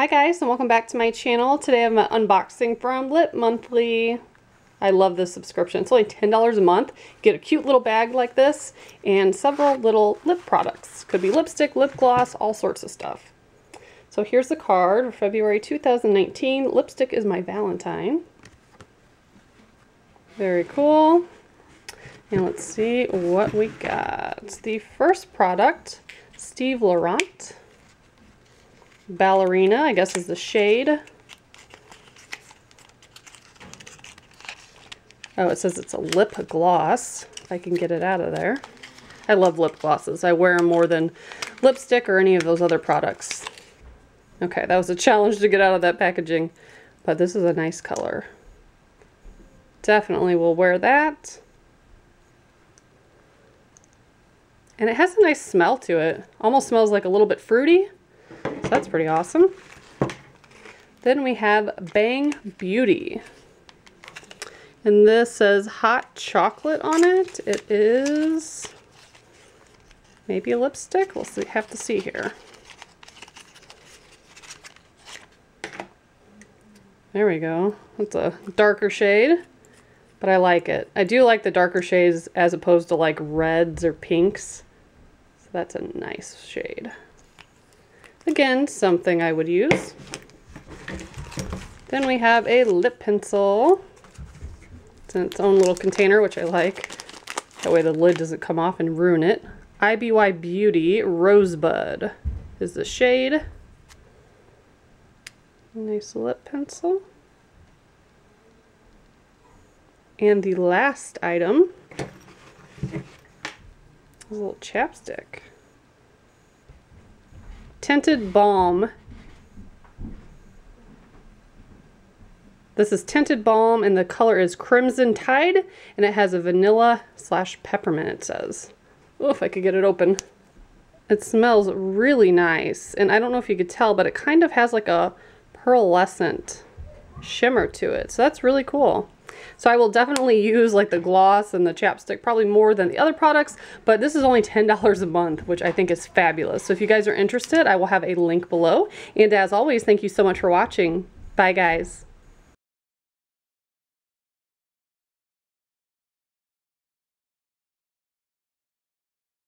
Hi guys, and welcome back to my channel. Today I'm unboxing from LipMonthly. I love this subscription. It's only $10 a month. Get a cute little bag like this and several little lip products. Could be lipstick, lip gloss, all sorts of stuff. So here's the card for February 2019. Lipstick is my Valentine. Very cool. And let's see what we got. The first product, Steve Laurent. Ballerina, I guess, is the shade. Oh, it says it's a lip gloss. If I can get it out of there. I love lip glosses. I wear them more than lipstick or any of those other products. Okay, that was a challenge to get out of that packaging, but this is a nice color. Definitely will wear that. And it has a nice smell to it. Almost smells like a little bit fruity. So that's pretty awesome. Then we have IBY Beauty. And this says hot chocolate on it. It is maybe a lipstick. We'll see, have to see here. There we go. It's a darker shade, but I like it. I do like the darker shades as opposed to like reds or pinks. So that's a nice shade. Again, something I would use. Then we have a lip pencil. It's in its own little container, which I like. That way the lid doesn't come off and ruin it. IBY Beauty Rosebud is the shade. Nice lip pencil. And the last item is a little chapstick. Tinted Balm. This is Tinted Balm and the color is Crimson Tide and it has a vanilla / peppermint, it says. Oh, if I could get it open. It smells really nice, and I don't know if you could tell, but it kind of has like a pearlescent shimmer to it, so that's really cool. So I will definitely use like the gloss and the chapstick probably more than the other products, but this is only $10 a month, which I think is fabulous. So if you guys are interested, I will have a link below. And as always, thank you so much for watching. Bye guys.